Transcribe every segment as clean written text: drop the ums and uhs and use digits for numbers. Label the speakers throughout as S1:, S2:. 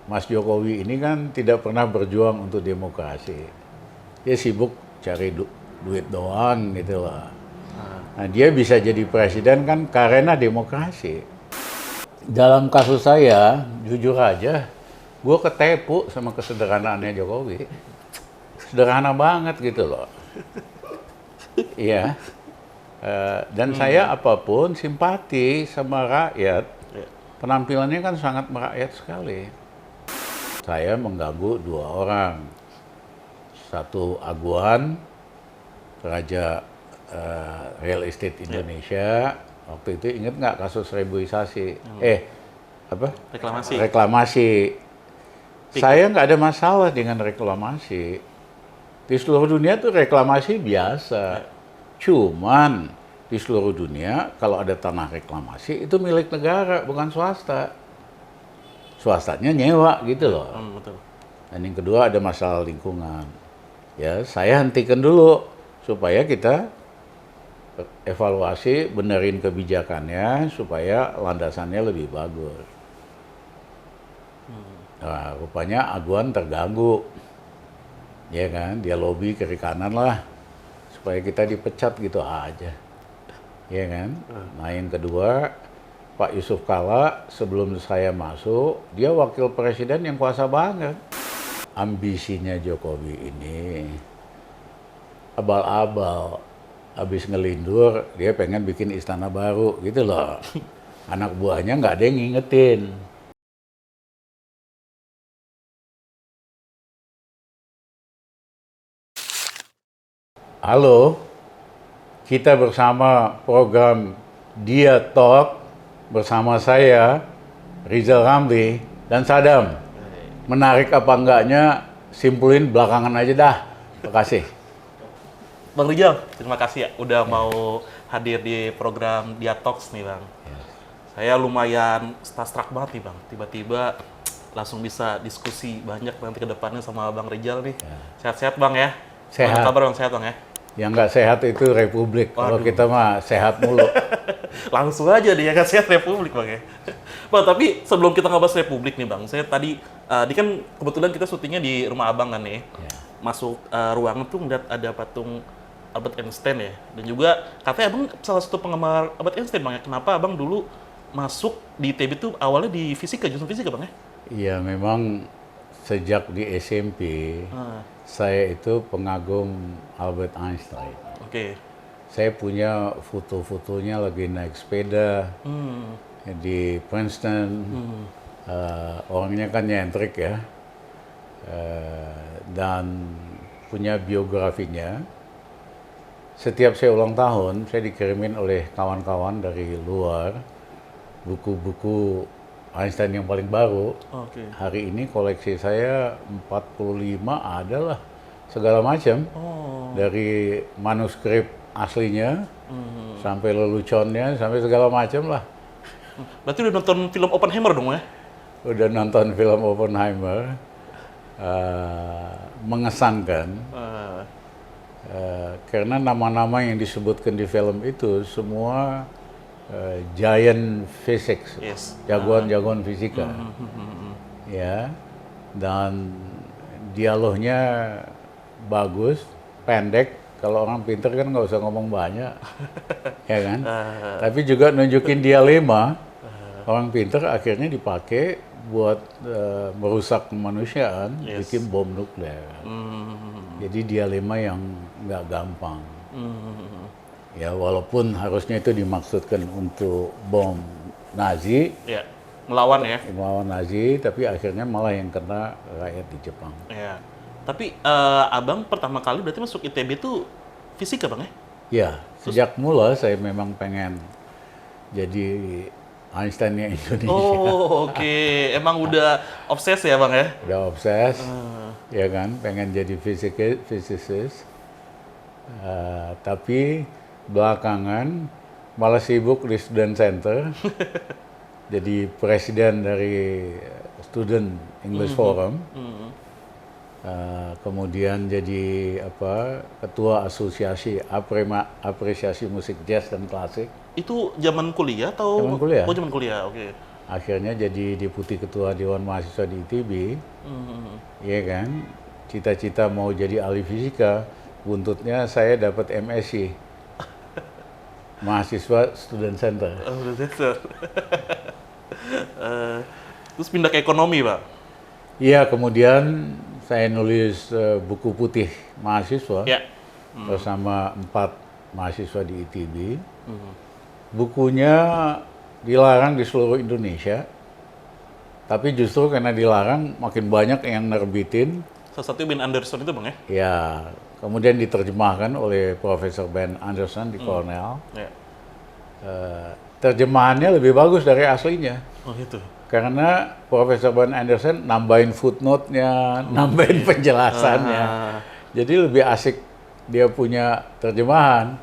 S1: Mas Jokowi ini kan tidak pernah berjuang untuk demokrasi. Dia sibuk cari duit doang gitu loh. Nah, dia bisa jadi presiden kan karena demokrasi. Dalam kasus saya, jujur aja, gue ketepu sama kesederhanaannya Jokowi. Sederhana banget gitu loh. Iya. Dan saya apapun simpati sama rakyat. Penampilannya kan sangat merakyat sekali. Saya mengganggu dua orang. Satu Aguan, Raja Real Estate Indonesia. Waktu itu ingat nggak kasus reboisasi? Apa? Reklamasi. Saya nggak ada masalah dengan reklamasi. Di seluruh dunia tuh reklamasi biasa. Cuman di seluruh dunia kalau ada tanah reklamasi itu milik negara, bukan swasta. Swastanya nyewa gitu loh.
S2: Betul.
S1: Dan yang kedua ada masalah lingkungan. Ya, saya hentikan dulu supaya kita evaluasi, benerin kebijakannya supaya landasannya lebih bagus. Nah, rupanya Aguan terganggu. Ya kan, dia lobby kiri kanan lah supaya kita dipecat gitu aja. Ya kan? Nah, yang kedua, Pak Yusuf Kalla sebelum saya masuk, dia wakil presiden yang kuasa banget. Ambisinya Jokowi ini abal-abal. Habis ngelindur, dia pengen bikin istana baru gitu loh. Anak buahnya nggak ada yang ngingetin. Halo, kita bersama program Dia Talk bersama saya, Rizal Ramli, dan Sadam. Menarik apa enggaknya, simpulin belakangan aja dah. Terima kasih.
S2: Bang Rizal, terima kasih ya udah mau hadir di program Dia Talks nih Bang. Saya lumayan starstruck banget nih Bang. Tiba-tiba langsung bisa diskusi banyak nanti ke depannya sama Bang Rizal nih. Sehat-sehat Bang ya?
S1: Sehat.
S2: Apa kabar Bang? Sehat Bang ya?
S1: Yang nggak sehat itu Republik. Kalau kita mah sehat mulu.
S2: Langsung aja dia nggak sehat Republik Bang ya. Bang, tapi sebelum kita ngebahas Republik nih Bang, saya tadi, ini kan kebetulan kita syutingnya di rumah Abang kan nih. Masuk ruangan tuh ngeliat ada patung Albert Einstein ya. Dan juga katanya Abang salah satu penggemar Albert Einstein Bang ya. Kenapa Abang dulu masuk di ITB tuh awalnya di fisika, jurusan fisika Bang ya?
S1: Iya, memang sejak di SMP, saya itu pengagum Albert Einstein.
S2: Oke.
S1: Saya punya foto-fotonya lagi naik sepeda di Princeton. Orangnya kan nyentrik ya. Dan punya biografinya. Setiap saya ulang tahun, saya dikirimin oleh kawan-kawan dari luar buku-buku Einstein yang paling baru. Hari ini koleksi saya 45 adalah segala macam. Dari manuskrip aslinya sampai leluconnya sampai segala macam lah.
S2: Berarti udah nonton film Oppenheimer dong ya?
S1: Udah nonton film Oppenheimer, mengesankan. Karena nama-nama yang disebutkan di film itu semua giant physics, jagoan-jagoan fisika. Ya, dan dialognya bagus, pendek. Kalau orang pinter kan nggak usah ngomong banyak, ya kan? Tapi juga nunjukin dilema. Orang pinter akhirnya dipakai buat merusak kemanusiaan, bikin bom nuklir. Jadi dilema yang nggak gampang. Ya walaupun harusnya itu dimaksudkan untuk bom Nazi,
S2: melawan ya?
S1: Melawan Nazi, tapi akhirnya malah yang kena rakyat di Jepang.
S2: Ya. Tapi Abang pertama kali berarti masuk ITB itu fisika Bang ya?
S1: Ya, sejak mula saya memang pengen jadi Einstein-nya Indonesia.
S2: Oh, oke. Emang udah obses ya Bang ya?
S1: Udah obses, ya kan, pengen jadi physicist. Tapi belakangan malah sibuk di student center. Jadi presiden dari Student English Forum. Kemudian jadi ketua asosiasi apresiasi musik jazz dan klasik.
S2: Itu zaman kuliah atau?
S1: Zaman kuliah.
S2: Oh, zaman kuliah, oke.
S1: akhirnya jadi deputi ketua Dewan Mahasiswa di ITB, ya kan? Cita-cita mau jadi ahli fisika, buntutnya saya dapat MSc, mahasiswa student center.
S2: Oh, udah dasar. Terus pindah ke ekonomi, Pak?
S1: Iya, kemudian saya nulis buku putih mahasiswa
S2: Ya.
S1: bersama 4 mahasiswa di ITB. Bukunya dilarang di seluruh Indonesia, tapi justru karena dilarang makin banyak yang nerbitin.
S2: Salah satu Ben Anderson itu, Bang, ya?
S1: Ya, kemudian diterjemahkan oleh Profesor Ben Anderson di Cornell.
S2: Ya.
S1: Terjemahannya lebih bagus dari aslinya.
S2: Oh, gitu.
S1: Karena Profesor Ben Anderson nambahin footnote-nya, nambahin penjelasannya. Jadi lebih asik dia punya terjemahan.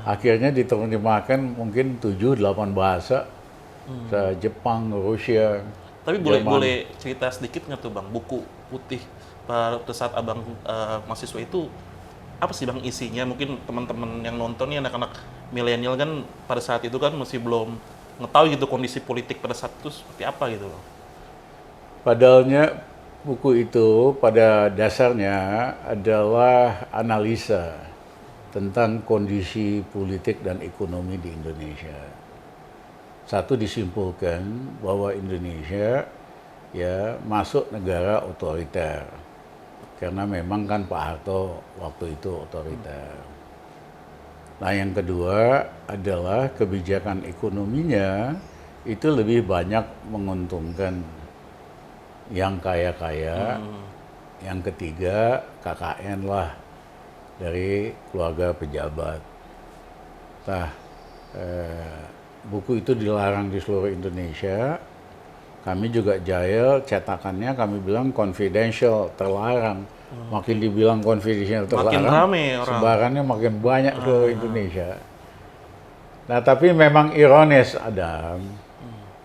S1: Akhirnya diterjemahkan mungkin 7-8 bahasa. Jepang, Rusia.
S2: Tapi
S1: Jerman.
S2: boleh cerita sedikit nggak tuh, Bang, buku putih pada saat Abang mahasiswa itu apa sih, Bang, isinya? Mungkin teman-teman yang nonton nih, anak-anak milenial kan pada saat itu kan masih belum ngetahui gitu kondisi politik pada saat itu seperti apa gitu, Bang.
S1: Padahalnya buku itu pada dasarnya adalah analisa tentang kondisi politik dan ekonomi di Indonesia. Satu, disimpulkan bahwa Indonesia ya masuk negara otoriter. Karena memang kan Pak Harto waktu itu otoriter. Nah, yang kedua adalah kebijakan ekonominya itu lebih banyak menguntungkan yang kaya-kaya. Yang ketiga, KKN lah dari keluarga pejabat. Nah, buku itu dilarang di seluruh Indonesia. Kami juga jahil, cetakannya kami bilang confidential, terlarang. Makin dibilang confidential, terlarang,
S2: Makin rame orang.
S1: sebarannya makin banyak seluruh Indonesia. Nah, tapi memang ironis, Adam.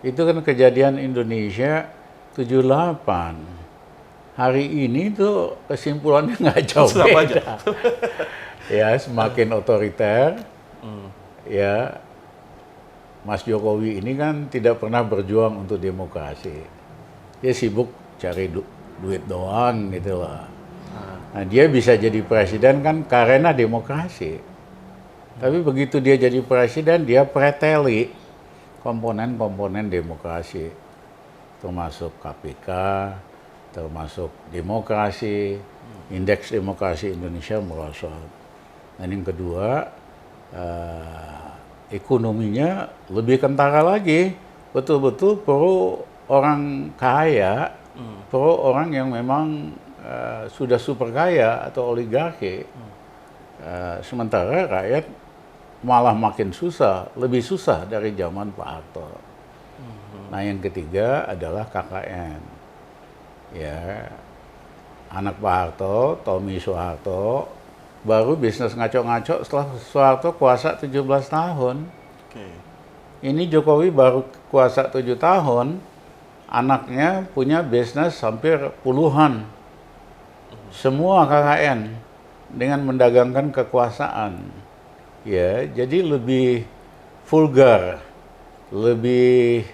S1: Itu kan kejadian Indonesia 78. Hari ini tuh kesimpulannya nggak jauh
S2: Sama aja.
S1: beda. Ya, semakin otoriter. Ya, Mas Jokowi ini kan tidak pernah berjuang untuk demokrasi. Dia sibuk cari duit doang gitu loh. Nah, dia bisa jadi presiden kan karena demokrasi. Tapi begitu dia jadi presiden, dia preteli komponen-komponen demokrasi. Termasuk KPK, termasuk demokrasi, indeks demokrasi Indonesia merosot. Dan yang kedua, ekonominya lebih kentara lagi, betul-betul pro orang kaya, pro orang yang memang sudah super kaya atau oligarki. Sementara rakyat malah makin susah, lebih susah dari zaman Pak Harto. Nah, yang ketiga adalah KKN. Ya, anak Pak Harto, Tommy Soeharto, baru bisnis ngaco-ngaco setelah Soeharto kuasa 17 tahun. Ini Jokowi baru kuasa 7 tahun, anaknya punya bisnis hampir puluhan. Semua KKN dengan mendagangkan kekuasaan. Ya, jadi lebih vulgar, lebih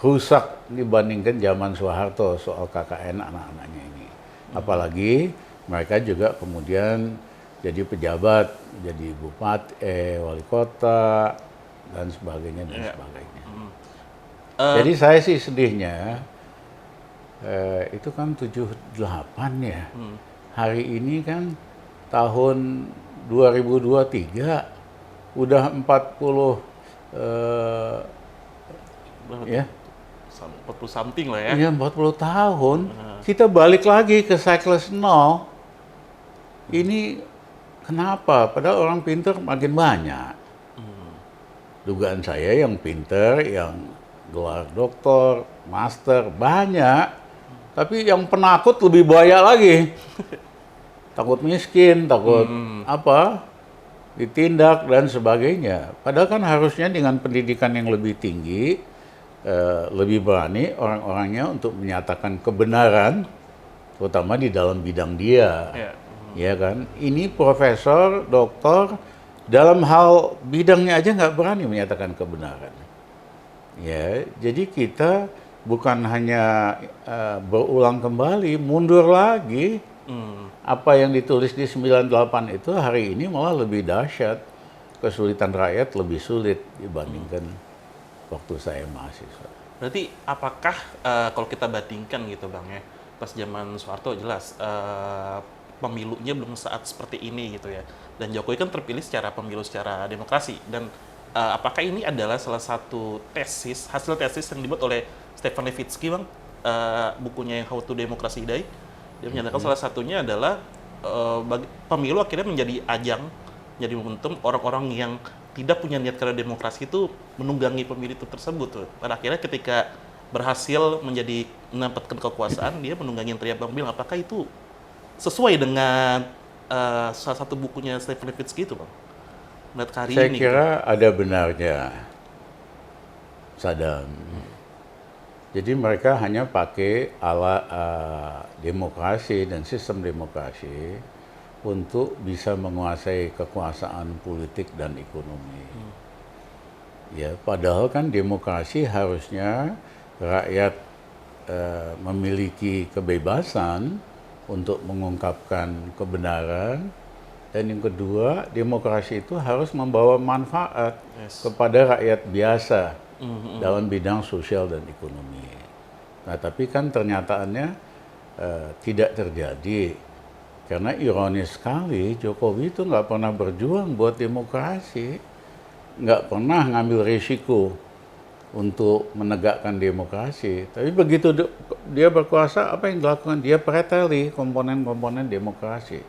S1: rusak dibandingkan zaman Soeharto soal KKN anak-anaknya ini. Apalagi mereka juga kemudian jadi pejabat, jadi bupati, wali kota, dan sebagainya dan sebagainya. Jadi saya sih sedihnya, itu kan 78 ya. Hari ini kan tahun 2023, udah 40, ya.
S2: 40 something lah ya.
S1: Iya, 40 tahun. Kita balik lagi ke siklus nol. Ini kenapa? Padahal orang pinter makin banyak. Dugaan saya yang pinter, yang gelar doktor, master, banyak. Tapi yang penakut lebih banyak lagi. Takut miskin, takut ditindak dan sebagainya. Padahal kan harusnya dengan pendidikan yang lebih tinggi, lebih berani orang-orangnya untuk menyatakan kebenaran, terutama di dalam bidang dia. Ya kan? Ini profesor, doktor, dalam hal bidangnya aja nggak berani menyatakan kebenaran. Ya, jadi kita bukan hanya berulang kembali, mundur lagi. Apa yang ditulis di 98 itu hari ini malah lebih dahsyat. Kesulitan rakyat lebih sulit dibandingkan waktu saya mahasiswa.
S2: Berarti apakah kalau kita bandingkan gitu Bang ya, pas zaman Soeharto jelas pemilunya belum saat seperti ini gitu ya. Dan Jokowi kan terpilih secara pemilu secara demokrasi. Dan apakah ini adalah salah satu tesis, hasil tesis yang dibuat oleh Stefan Levitsky Bang, bukunya yang How to Democracy Die. Dia menyatakan salah satunya adalah pemilu akhirnya menjadi ajang, jadi momentum orang-orang yang tidak punya niat karena demokrasi itu menunggangi pemilu itu tersebut tuh. Pada akhirnya ketika berhasil mendapatkan kekuasaan, dia menunggangi yang tadi Abang bilang. Apakah itu sesuai dengan salah satu bukunya Stefan Levitsky itu, Bang? Melihat hari
S1: Saya
S2: ini.
S1: kira ada benarnya, Sadam. Jadi mereka hanya pakai alat demokrasi dan sistem demokrasi untuk bisa menguasai kekuasaan politik dan ekonomi. Ya, padahal kan demokrasi harusnya rakyat memiliki kebebasan untuk mengungkapkan kebenaran, dan yang kedua, demokrasi itu harus membawa manfaat kepada rakyat biasa dalam bidang sosial dan ekonomi. Nah, tapi kan ternyataannya tidak terjadi. Karena ironis sekali, Jokowi itu nggak pernah berjuang buat demokrasi, nggak pernah ngambil risiko untuk menegakkan demokrasi. Tapi begitu dia berkuasa, apa yang dilakukan? Dia preteli komponen-komponen demokrasi.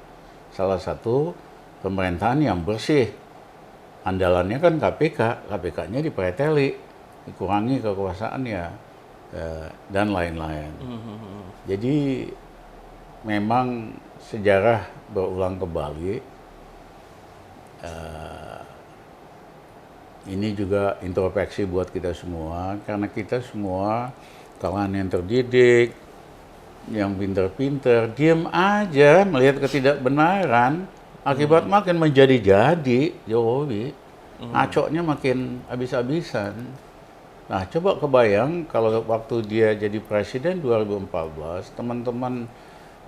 S1: Salah satu pemerintahan yang bersih. Andalannya kan KPK, KPK-nya dipreteli, dikurangi kekuasaannya, dan lain-lain. Jadi memang sejarah berulang kembali. Ini juga introspeksi buat kita semua, karena kita semua kalangan yang terdidik, yang pinter-pinter, diam aja melihat ketidakbenaran, akibat makin menjadi-jadi Jokowi, ngacoknya makin habis-habisan. Nah, coba kebayang kalau waktu dia jadi presiden 2014, teman-teman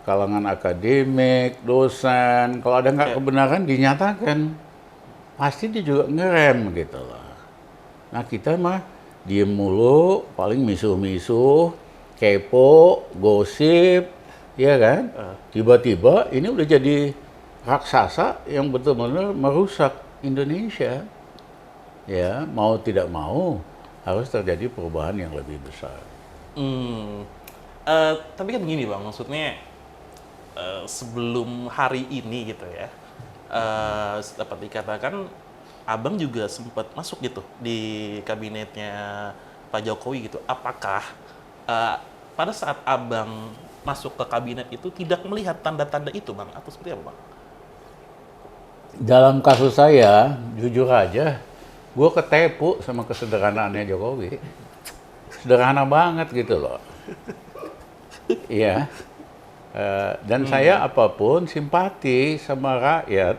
S1: kalangan akademik, dosen, kalau ada nggak kebenaran dinyatakan, pasti dia juga ngerem gitu loh. Nah, kita mah diem mulu, paling misuh-misuh, kepo, gosip, ya kan? Tiba-tiba ini udah jadi raksasa yang betul-betul merusak Indonesia. Ya, mau tidak mau harus terjadi perubahan yang lebih besar.
S2: Tapi kan gini Bang, maksudnya sebelum hari ini gitu ya, dapat dikatakan Abang juga sempat masuk gitu di kabinetnya Pak Jokowi gitu. Apakah pada saat Abang masuk ke kabinet itu tidak melihat tanda-tanda itu Bang? Atau seperti apa Bang?
S1: Dalam kasus saya, jujur aja, gue ketepu sama kesederhanaannya Jokowi. Sederhana banget gitu loh. Iya. Dan saya apapun simpati sama rakyat.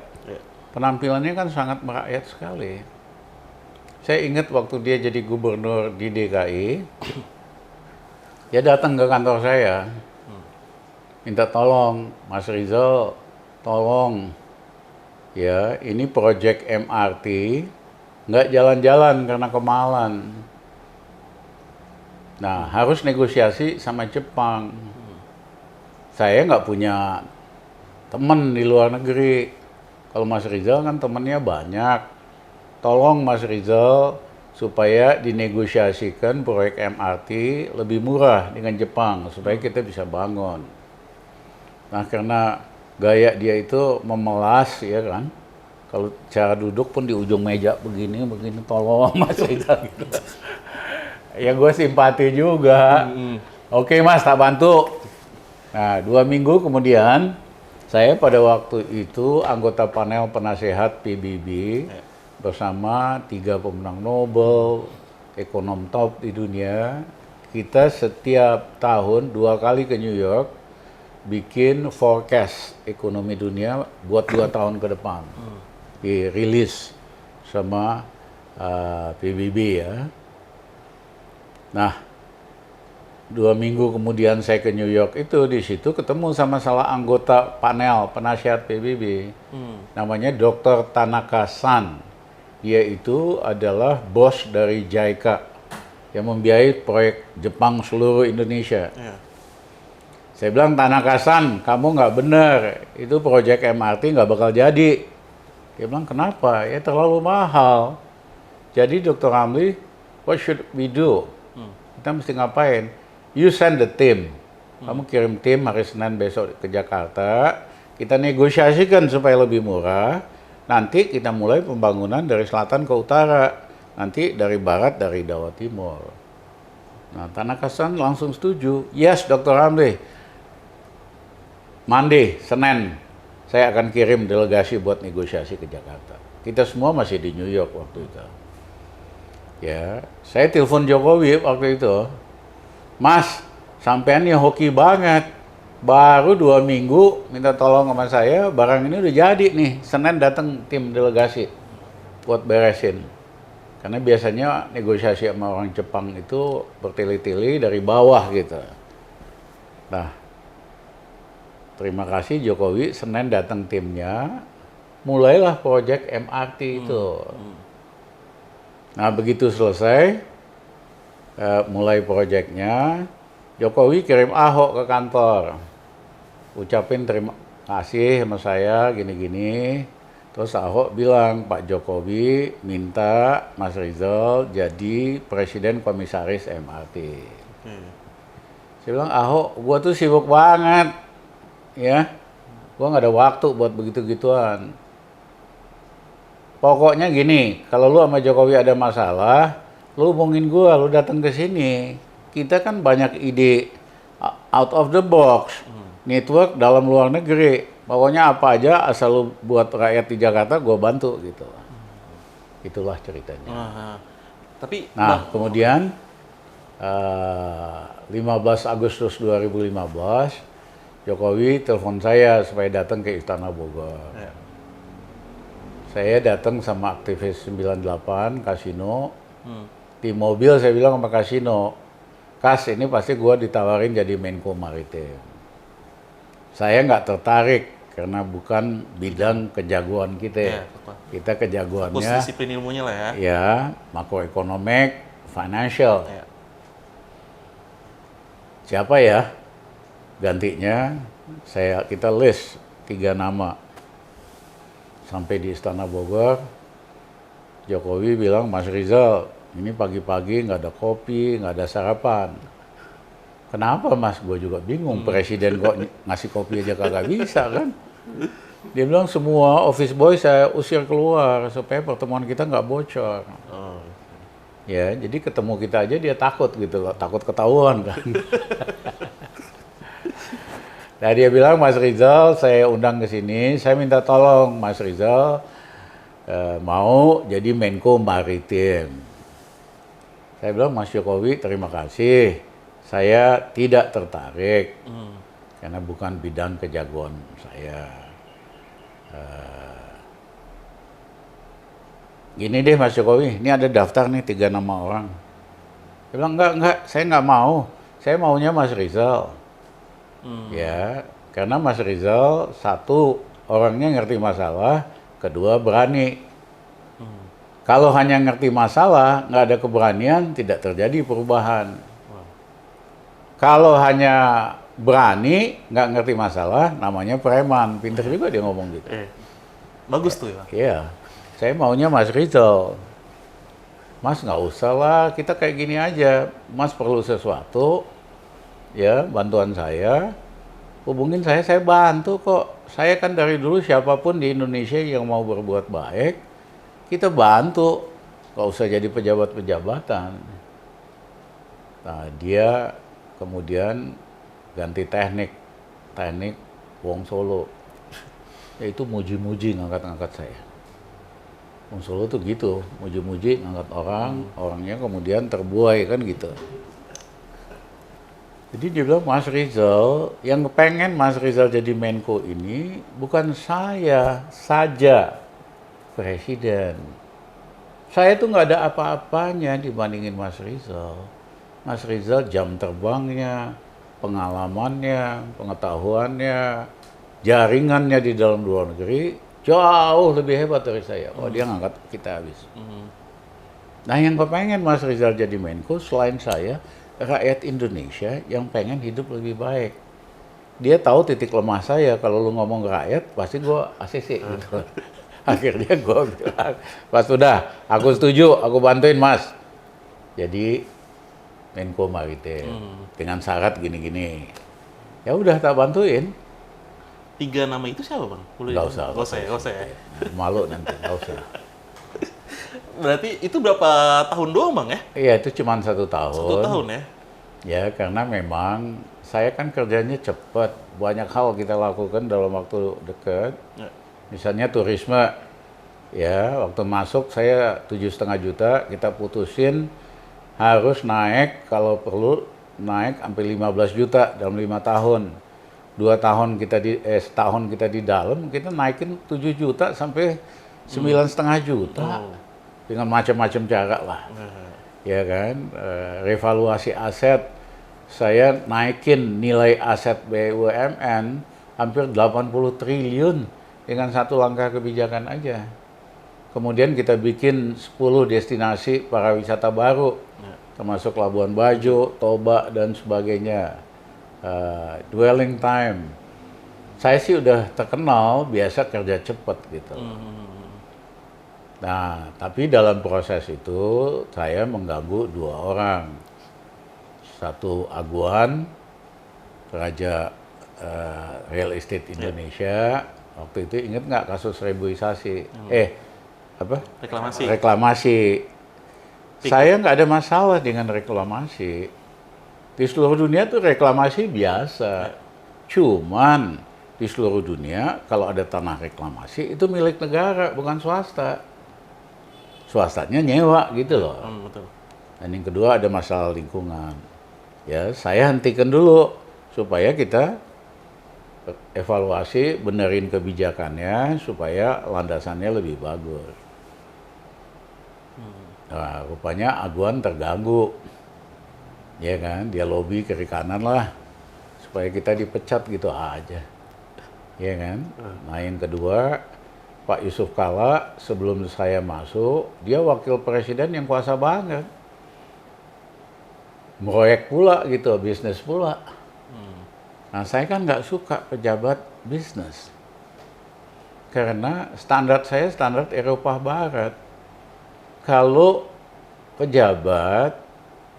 S1: Penampilannya kan sangat merakyat sekali. Saya ingat waktu dia jadi gubernur di DKI, dia datang ke kantor saya, minta tolong, Mas Rizal, tolong, ya ini proyek MRT, nggak jalan-jalan karena kemahalan. Nah, harus negosiasi sama Jepang. Saya nggak punya teman di luar negeri. Kalau Mas Rizal kan temannya banyak. Tolong Mas Rizal supaya dinegosiasikan proyek MRT lebih murah dengan Jepang supaya kita bisa bangun. Nah, karena gaya dia itu memelas, ya kan. Kalau cara duduk pun di ujung meja begini, tolong Mas Rizal gitu. Ya gue simpati juga. Oke Mas, tak bantu. Nah, 2 minggu kemudian, saya pada waktu itu anggota panel penasehat PBB bersama 3 pemenang Nobel, ekonom top di dunia. Kita setiap tahun 2 kali ke New York, bikin forecast ekonomi dunia buat 2 tahun ke depan. Dirilis sama PBB ya. Nah, 2 minggu kemudian saya ke New York itu, di situ ketemu sama salah anggota panel penasihat PBB. Namanya Dr. Tanaka San. Dia itu adalah bos dari JICA yang membiayai proyek Jepang seluruh Indonesia. Saya bilang, Tanaka-san, kamu nggak bener, itu proyek MRT nggak bakal jadi. Dia bilang, kenapa? Ya terlalu mahal. Jadi Dr. Ramli, what should we do? Kita mesti ngapain? You send the team. Kamu kirim tim hari Senin besok ke Jakarta, kita negosiasikan supaya lebih murah, nanti kita mulai pembangunan dari selatan ke utara, nanti dari barat, dari Jawa Timur. Nah, Tanaka-san langsung setuju. Yes, Dr. Ramli. Monday, Senin, saya akan kirim delegasi buat negosiasi ke Jakarta. Kita semua masih di New York waktu itu. Ya, saya telepon Jokowi waktu itu. Mas, sampean nih hoki banget. Baru 2 minggu minta tolong sama saya, barang ini udah jadi nih. Senin datang tim delegasi buat beresin. Karena biasanya negosiasi sama orang Jepang itu bertele-tele dari bawah gitu. Nah, terima kasih Jokowi, Senin datang timnya, mulailah proyek MRT itu. Nah, begitu selesai, mulai proyeknya, Jokowi kirim Ahok ke kantor. Ucapin terima kasih sama saya, gini-gini. Terus Ahok bilang, Pak Jokowi minta Mas Rizal jadi Presiden Komisaris MRT. Saya bilang, Ahok, gua tuh sibuk banget. Ya, gua nggak ada waktu buat begitu-gituan. Pokoknya gini, kalau lu sama Jokowi ada masalah, lu hubungin gua, lu datang ke sini. Kita kan banyak ide out of the box, network dalam luar negeri. Pokoknya apa aja asal lu buat rakyat di Jakarta, gua bantu gitu. Itulah ceritanya.
S2: Tapi
S1: nah, kemudian 15 Agustus 2015, Jokowi telepon saya supaya datang ke Istana Bogor. Saya datang sama aktivis 98, Kasino. Di mobil saya bilang sama Kasino, Kas, ini pasti gua ditawarin jadi Menko Maritim. Saya nggak tertarik karena bukan bidang kejagoan kita. Kita kejagoannya
S2: fokus disiplin ilmunya lah ya.
S1: Ya, makroekonomik, financial. Siapa ya gantinya? Kita list 3 nama. Sampai di Istana Bogor, Jokowi bilang, Mas Rizal, ini pagi-pagi nggak ada kopi, nggak ada sarapan. Kenapa Mas? Gue juga bingung, Presiden kok ngasih kopi aja kagak bisa kan? Dia bilang semua office boy saya usir keluar supaya pertemuan kita nggak bocor. Ya, jadi ketemu kita aja dia takut gitu loh, takut ketahuan kan. Nah, dia bilang, Mas Rizal, saya undang ke sini, saya minta tolong Mas Rizal mau jadi Menko Maritim. Saya bilang, Mas Jokowi, terima kasih. Saya tidak tertarik, karena bukan bidang kejagoan saya. Gini deh Mas Jokowi, ini ada daftar nih 3 nama orang. Dia bilang, enggak, saya nggak mau. Saya maunya Mas Rizal. Ya, karena Mas Rizal, 1, orangnya ngerti masalah, 2, berani. Kalau hanya ngerti masalah, nggak ada keberanian, tidak terjadi perubahan. Kalau hanya berani, nggak ngerti masalah, namanya preman. Pinter juga dia ngomong gitu.
S2: Bagus tuh ya.
S1: Iya, saya maunya Mas Rizal. Mas nggak usah lah, kita kayak gini aja. Mas perlu sesuatu, ya bantuan saya, hubungin saya bantu kok. Saya kan dari dulu siapapun di Indonesia yang mau berbuat baik, kita bantu, nggak usah jadi pejabat-pejabatan. Nah, dia kemudian ganti teknik Wong Solo, yaitu muji-muji ngangkat-ngangkat saya. Wong Solo tuh gitu, muji-muji ngangkat orang, orangnya kemudian terbuai kan gitu. Jadi dia bilang, Mas Rizal, yang pengen Mas Rizal jadi Menko ini bukan saya saja, Presiden. Saya tuh nggak ada apa-apanya dibandingin Mas Rizal. Mas Rizal jam terbangnya, pengalamannya, pengetahuannya, jaringannya di dalam luar negeri jauh lebih hebat dari saya. Oh, dia ngangkat kita habis. Nah, yang kepengen Mas Rizal jadi Menko selain saya, rakyat Indonesia yang pengen hidup lebih baik. Dia tahu titik lemah saya. Kalau lu ngomong ke rakyat, pasti gue ACC gitu. Akhirnya gue bilang, Mas udah, aku setuju, aku bantuin Mas. Jadi Menko Maritim dengan syarat gini-gini. Ya udah tak bantuin.
S2: 3 nama itu siapa bang?
S1: Nggak usah.
S2: Nggak usah ya.
S1: Malu nanti, nggak usah.
S2: Berarti itu berapa tahun doang bang ya?
S1: Iya, itu cuma 1 tahun.
S2: 1 tahun ya?
S1: Ya, karena memang saya kan kerjanya cepat. Banyak hal kita lakukan dalam waktu dekat.
S2: Ya.
S1: Misalnya turisme. Ya, waktu masuk saya 7,5 juta, kita putusin harus naik, kalau perlu naik sampai 15 juta dalam 5 tahun. 2 tahun kita setahun kita di dalam, kita naikin 7 juta sampai 9,5 juta. Dengan macam-macam cara lah. Ya kan, revaluasi aset, saya naikin nilai aset BUMN hampir 80 triliun dengan 1 langkah kebijakan aja. Kemudian kita bikin 10 destinasi pariwisata baru, termasuk Labuan Bajo, Toba, dan sebagainya. Dwelling time. Saya sih udah terkenal biasa kerja cepat gitu. Nah, tapi dalam proses itu saya mengganggu 2 orang. Satu Aguan, Raja Real Estate Indonesia. Waktu itu ingat nggak kasus reboisasi? Reklamasi. Saya nggak ada masalah dengan reklamasi. Di seluruh dunia tuh reklamasi biasa. Cuman di seluruh dunia kalau ada tanah reklamasi itu milik negara, bukan swasta. Swastanya nyewa gitu loh.
S2: Betul.
S1: Dan yang kedua ada masalah lingkungan. Ya, saya hentikan dulu supaya kita evaluasi, benerin kebijakannya supaya landasannya lebih bagus. Nah, rupanya Aguan terganggu. Ya kan, dia lobby kiri kanan lah supaya kita dipecat gitu aja. Ya kan? Nah, yang kedua, Pak Yusuf Kalla sebelum saya masuk, dia wakil presiden yang kuasa banget. Proyek pula gitu, bisnis pula. Nah, saya kan nggak suka pejabat bisnis. Karena standar saya standar Eropa Barat. Kalau pejabat,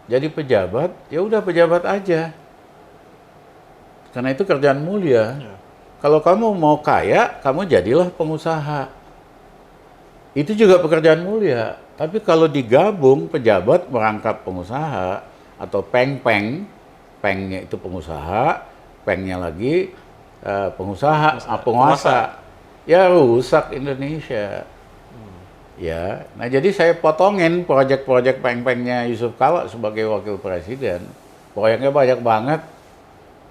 S1: jadi pejabat, ya udah pejabat aja. Karena itu kerjaan mulia. Kalau kamu mau kaya, kamu jadilah pengusaha. Itu juga pekerjaan mulia. Tapi kalau digabung pejabat merangkap pengusaha atau peng-peng, pengnya itu pengusaha, pengnya lagi penguasa. Ya rusak Indonesia. Ya, nah jadi saya potongin proyek-proyek peng-pengnya Yusuf Kalla sebagai wakil presiden. Proyeknya banyak banget.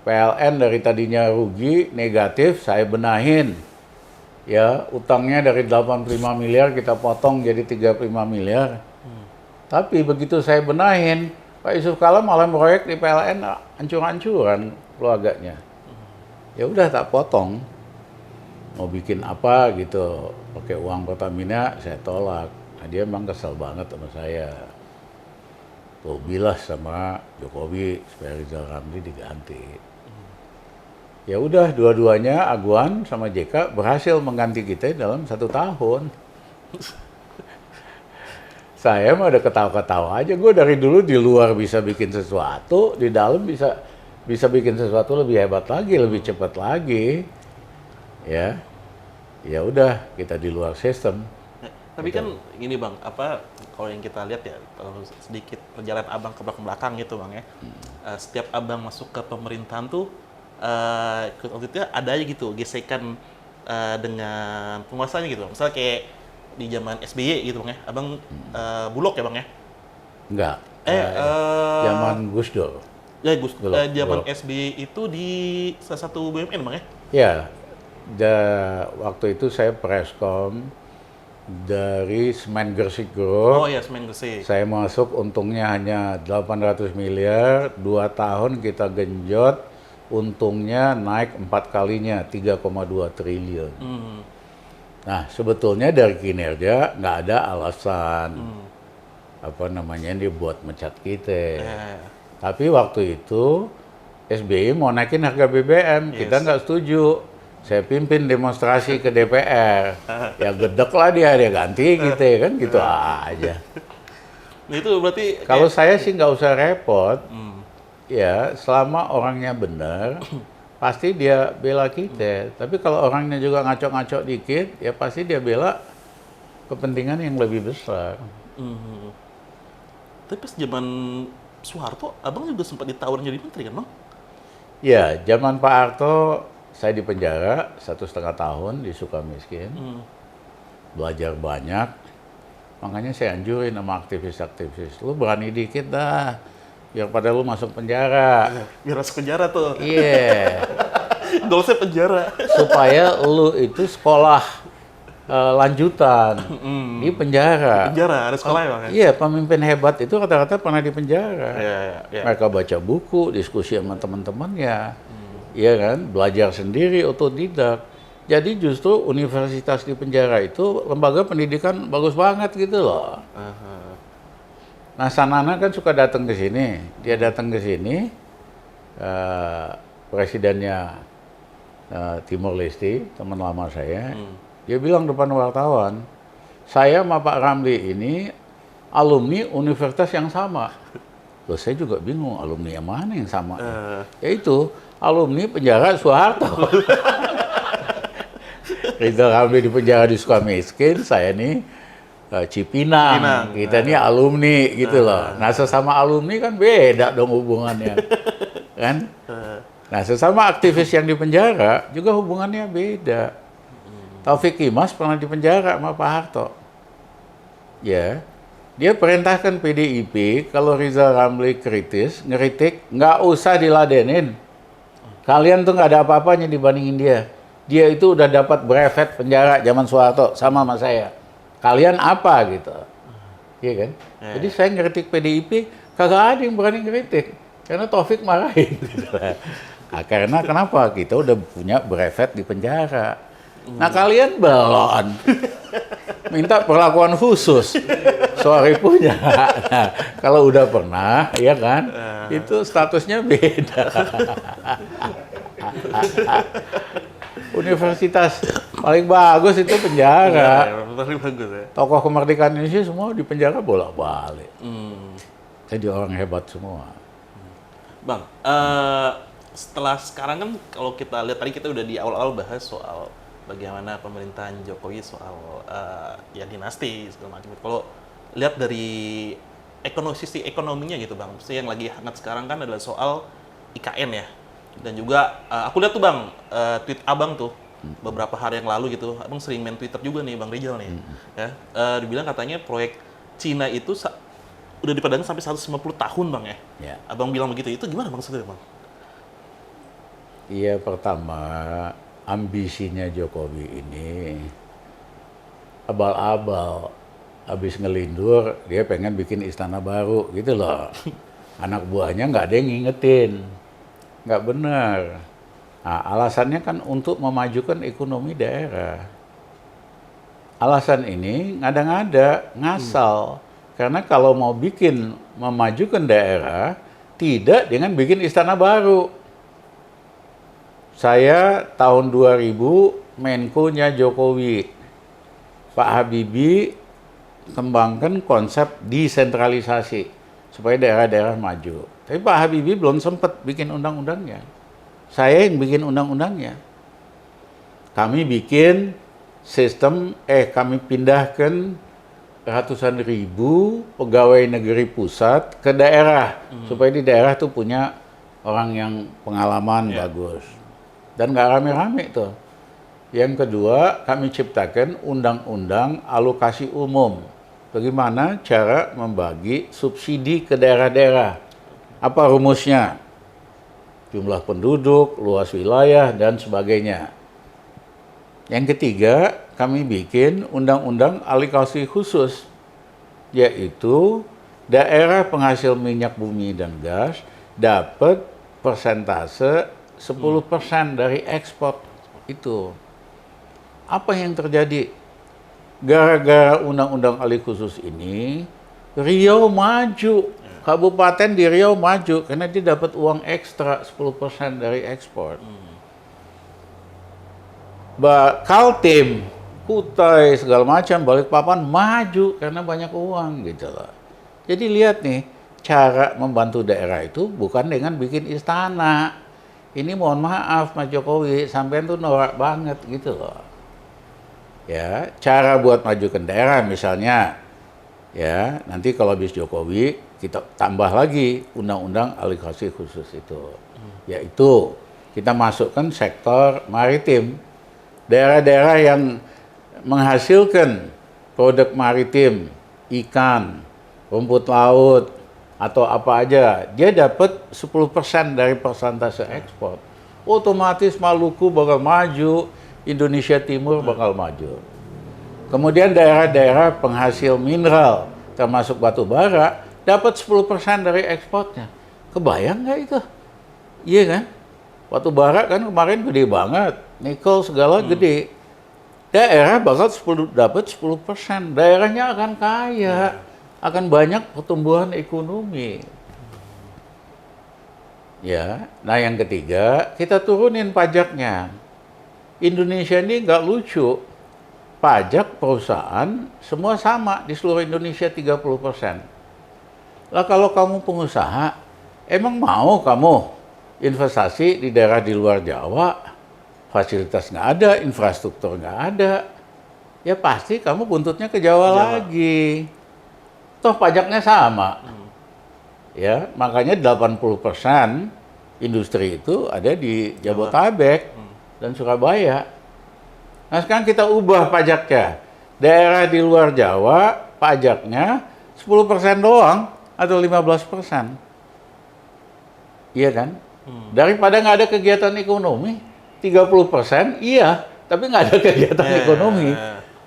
S1: PLN dari tadinya rugi, negatif, saya benahin. Ya, utangnya dari 85 miliar kita potong jadi 35 miliar. Tapi begitu saya benahin, Pak Yusuf Kalla malah proyek di PLN hancur-hancuran keluarganya. Ya udah tak potong. Mau bikin apa gitu, pakai uang Pertamina, saya tolak. Nah, dia emang kesel banget sama saya. Tuh bilas sama Jokowi supaya Rizal Ramli diganti. Ya udah, dua-duanya Aguan sama JK berhasil mengganti kita dalam 1 tahun. Saya mah udah ketawa-ketawa aja. Gue dari dulu di luar bisa bikin sesuatu, di dalam bisa bikin sesuatu lebih hebat lagi, lebih cepat lagi. Ya udah, kita di luar sistem.
S2: Tapi kan gini bang, kalau yang kita lihat ya, kalau sedikit perjalanan abang ke belakang gitu bang ya, setiap abang masuk ke pemerintahan tuh, waktu itu ada aja gitu gesekan dengan penguasanya gitu. Misalnya kayak di zaman SBY gitu bang ya, abang Bulog ya bang ya?
S1: Enggak. Zaman Gus Dur.
S2: Ya zaman SBY itu di salah satu BUMN bang ya?
S1: Ya, waktu itu saya preskom dari Semen Gresik
S2: Oh
S1: Group.
S2: iya, Semen Gresik.
S1: Saya masuk untungnya hanya 800 miliar, 2 tahun kita genjot, untungnya naik 4 kalinya, 3,2 triliun. Nah, sebetulnya dari kinerja nggak ada alasan dia buat mecat kita. Tapi waktu itu SBY mau naikin harga BBM, kita nggak setuju. Saya pimpin demonstrasi ke DPR, ya gedek lah dia ganti gitu kan, gitu aja.
S2: Nah itu berarti
S1: Kalau saya sih nggak usah repot, ya selama orangnya benar, pasti dia bela kita. Tapi kalau orangnya juga ngaco-ngaco dikit, ya pasti dia bela kepentingan yang lebih besar.
S2: Tapi pas zaman Soeharto, abang juga sempat ditawarin jadi menteri kan, bang?
S1: Ya, zaman Pak Harto saya di penjara 1,5 tahun di Sukamiskin, belajar banyak. Makanya saya anjurin sama aktivis-aktivis, lu berani dikit dah, biar pada lu masuk penjara.
S2: Biar masuk penjara tuh.
S1: Iya,
S2: Goalsnya penjara.
S1: supaya lu itu sekolah lanjutan di penjara.
S2: Penjara, ada sekolah ya, bang?
S1: Iya, pemimpin hebat itu rata-rata pernah di penjara.
S2: Iya.
S1: Mereka baca buku, diskusi sama teman-temannya, iya kan, belajar sendiri, otodidak. Jadi justru universitas di penjara itu lembaga pendidikan bagus banget gitu loh. Nah, Sanana kan suka datang ke sini. Dia datang ke sini, presidennya Timor Leste, teman lama saya. Dia bilang depan wartawan, saya sama Pak Ramli ini alumni universitas yang sama. Loh, saya juga bingung, alumni yang mana yang sama? Yaitu alumni penjara Soeharto. Rizal Ramli di penjara di Sukamiskin, saya nih Cipinang. Kita nih alumni gitu loh. Nah, sesama alumni kan beda dong hubungannya. Kan? Nah, sesama aktivis yang di penjara juga hubungannya beda. Taufik Kimas pernah di penjara sama Pak Harto. Ya, dia perintahkan PDIP kalau Rizal Ramli ngeritik, nggak usah diladenin. Kalian tuh nggak ada apa-apanya dibandingin dia. Dia itu udah dapat brevet penjara zaman Soeharto sama saya. Kalian apa gitu? Iya kan? Jadi saya ngeritik PDIP, kagak ada yang berani ngeritik. Karena Taufik marahin. Nah, karena kenapa? Kita udah punya brevet di penjara. Nah, kalian belum minta perlakuan khusus. Sorry punya. Nah, kalau udah pernah, ya kan, itu statusnya beda. Universitas paling bagus itu penjara.
S2: Paling bagus ya.
S1: Tokoh kemerdekaan Indonesia semua di penjara bolak-balik. Jadi orang hebat semua.
S2: Bang, setelah sekarang kan kalau kita lihat tadi kita udah di awal-awal bahas soal bagaimana pemerintahan Jokowi soal ya dinasti segala macam. Kalau lihat dari sisi ekonominya gitu bang, yang lagi hangat sekarang kan adalah soal IKN ya. Dan juga aku lihat tuh bang, tweet abang tuh beberapa hari yang lalu gitu, abang sering main Twitter juga nih bang Rizal nih, ya dibilang katanya proyek Cina itu udah dipandang sampai 150 tahun bang ya. Abang bilang begitu, itu gimana bang sebenarnya bang?
S1: Iya, pertama ambisinya Jokowi ini abal-abal, habis ngelindur dia pengen bikin istana baru gitu loh. Anak buahnya nggak ada yang ngingetin, nggak benar. Nah, alasannya kan untuk memajukan ekonomi daerah. Alasan ini ngada-ngada, ngasal. Karena kalau mau memajukan daerah, tidak dengan bikin istana baru. Saya tahun 2000 Menko-nya Jokowi, Pak Habibie kembangkan konsep desentralisasi supaya daerah-daerah maju. Tapi Pak Habibie belum sempat bikin undang-undangnya. Saya yang bikin undang-undangnya. Kami bikin kami pindahkan ratusan ribu pegawai negeri pusat ke daerah supaya di daerah tuh punya orang yang pengalaman bagus. Dan nggak rame-rame tuh. Yang kedua, kami ciptakan undang-undang alokasi umum. Bagaimana cara membagi subsidi ke daerah-daerah. Apa rumusnya? Jumlah penduduk, luas wilayah, dan sebagainya. Yang ketiga, kami bikin undang-undang alokasi khusus, yaitu daerah penghasil minyak bumi dan gas dapat persentase 10% dari ekspor itu. Apa yang terjadi? Gara-gara undang-undang alih khusus ini, Riau maju. Kabupaten di Riau maju karena dia dapat uang ekstra 10% dari ekspor. Kaltim, Kutai, segala macam, Balikpapan maju karena banyak uang gitu loh. Jadi lihat nih, cara membantu daerah itu bukan dengan bikin istana. Ini mohon maaf Mas Jokowi, sampean tuh norak banget gitu loh. Ya, cara buat majukan daerah misalnya, ya nanti kalau habis Jokowi kita tambah lagi undang-undang alokasi khusus itu, yaitu kita masukkan sektor maritim. Daerah-daerah yang menghasilkan produk maritim, ikan, rumput laut, atau apa aja, dia dapat 10% dari persentase ekspor. Otomatis Maluku bakal maju, Indonesia Timur bakal maju. Kemudian daerah-daerah penghasil mineral, termasuk batu bara, dapat 10% dari ekspornya. Kebayang nggak itu? Iya kan? Batu bara kan kemarin gede banget, nikel segala gede. Daerah bakal dapat 10%. Daerahnya akan kaya, akan banyak pertumbuhan ekonomi. Ya, nah yang ketiga, kita turunin pajaknya. Indonesia ini nggak lucu. Pajak perusahaan semua sama di seluruh Indonesia 30%. Lah kalau kamu pengusaha, emang mau kamu investasi di daerah di luar Jawa, fasilitas nggak ada, infrastruktur nggak ada, ya pasti kamu buntutnya ke Jawa lagi. Toh pajaknya sama. Ya, makanya 80% industri itu ada di Jabodetabek dan Surabaya. Nah sekarang kita ubah pajaknya. Daerah di luar Jawa, pajaknya 10% doang atau 15%. Iya kan? Daripada nggak ada kegiatan ekonomi, 30%, iya, tapi nggak ada kegiatan ekonomi.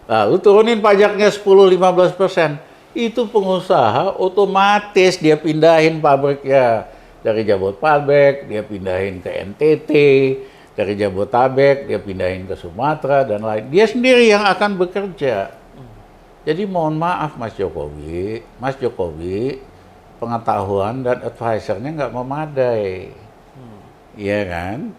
S1: Lalu turunin pajaknya 10-15%. Itu pengusaha otomatis dia pindahin pabriknya dari Jabodetabek, dia pindahin ke NTT, dari Jabodetabek dia pindahin ke Sumatera dan lain. Dia sendiri yang akan bekerja. Jadi mohon maaf Mas Jokowi, pengetahuan dan advisernya nggak memadai. Iya kan?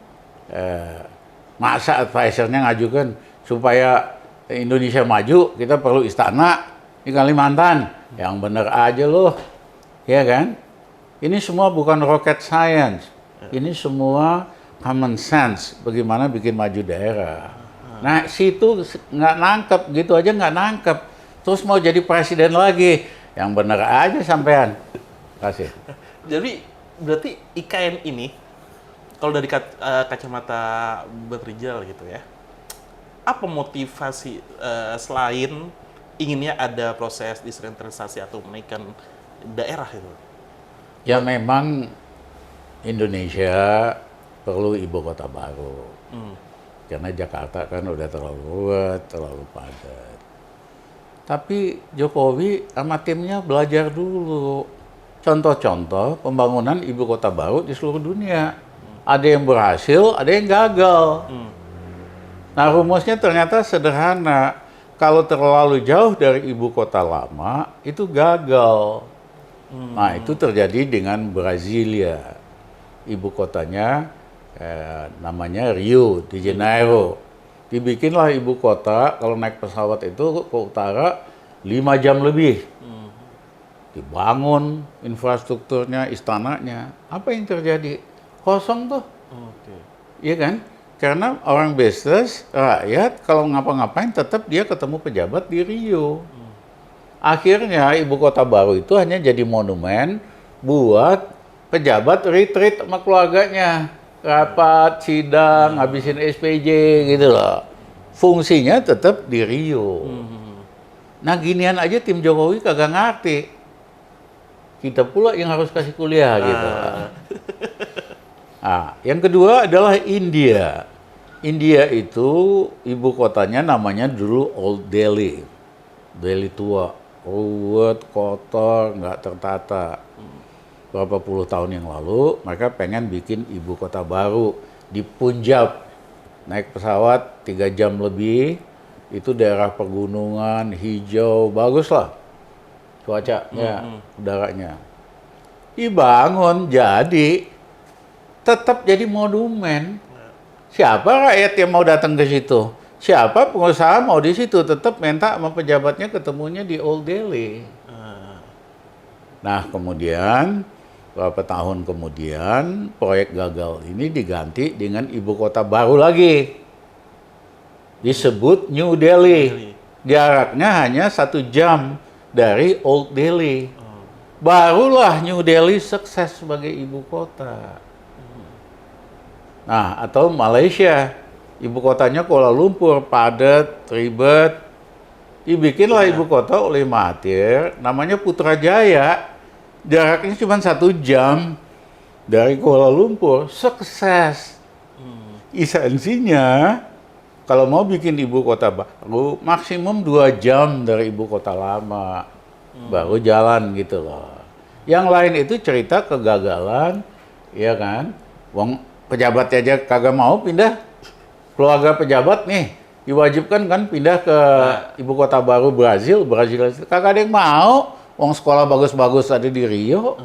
S1: Masa advisernya ngajukan supaya Indonesia maju, kita perlu istana di Kalimantan. Yang bener aja loh. Iya kan? Ini semua bukan rocket science. Ini semua common sense. Bagaimana bikin maju daerah. Nah, situ nggak nangkep. Gitu aja nggak nangkep. Terus mau jadi presiden lagi. Yang bener aja sampean. Kasih.
S2: Jadi, berarti IKN ini, kalau dari kacamata Bang Rijal gitu ya, apa motivasi selain inginnya ada proses desentralisasi atau menaikkan daerah itu?
S1: Ya memang Indonesia perlu ibu kota baru. Karena Jakarta kan udah terlalu ruwet, terlalu padat. Tapi Jokowi sama timnya belajar dulu. Contoh-contoh pembangunan ibu kota baru di seluruh dunia. Ada yang berhasil, ada yang gagal. Nah rumusnya ternyata sederhana. Kalau terlalu jauh dari ibu kota lama, itu gagal. Nah itu terjadi dengan Brasilia. Ibu kotanya namanya Rio de Janeiro. Dibikinlah ibu kota, kalau naik pesawat itu ke utara 5 jam lebih. Dibangun infrastrukturnya, istananya. Apa yang terjadi? Kosong tuh. Iya kan? Karena orang bisnis, rakyat, kalau ngapa-ngapain tetap dia ketemu pejabat di Rio. Akhirnya ibu kota baru itu hanya jadi monumen buat pejabat retreat sama keluarganya. Rapat, sidang, ngabisin SPJ gitu loh. Fungsinya tetap di Rio. Nah ginian aja tim Jokowi kagak ngerti. Kita pula yang harus kasih kuliah gitu. Nah, yang kedua adalah India. India itu ibu kotanya namanya dulu Old Delhi. Delhi tua, ruwet, kotor, nggak tertata. Berapa puluh tahun yang lalu, mereka pengen bikin ibu kota baru di Punjab. Naik pesawat 3 jam lebih, itu daerah pegunungan, hijau, bagus lah cuacanya, udaranya. Dibangun jadi, tetap jadi monumen. Siapa rakyat yang mau datang ke situ? Siapa pengusaha mau di situ? Tetap minta sama pejabatnya ketemunya di Old Delhi. Nah, kemudian beberapa tahun kemudian proyek gagal ini diganti dengan ibu kota baru lagi. Disebut New Delhi. Jaraknya hanya 1 jam dari Old Delhi. Barulah New Delhi sukses sebagai ibu kota. Nah, atau Malaysia, ibu kotanya Kuala Lumpur, padat, ribet. Dibikinlah ibu kota oleh Mahathir, namanya Putrajaya. Jaraknya cuma 1 jam dari Kuala Lumpur, sukses. Esensinya, kalau mau bikin ibu kota baru, maksimum 2 jam dari ibu kota lama, baru jalan gitu loh. Yang lain itu cerita kegagalan, ya kan? Wong pejabat aja kagak mau pindah, keluarga pejabat nih diwajibkan kan pindah ke ibu kota baru Brazil kagak ada yang mau, wong sekolah bagus-bagus ada di Rio,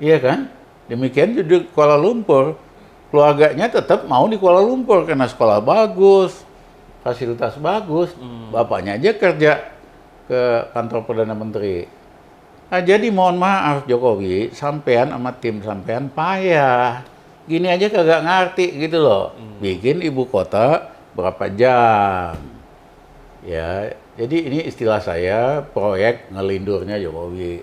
S1: iya kan? Demikian juga Kuala Lumpur, keluarganya tetap mau di Kuala Lumpur karena sekolah bagus, fasilitas bagus, bapaknya aja kerja ke kantor Perdana Menteri. Nah, jadi mohon maaf Jokowi, sampean sama tim sampean payah. Gini aja kagak ngerti gitu loh. Bikin ibu kota berapa jam. Ya, jadi ini istilah saya proyek ngelindurnya Jokowi.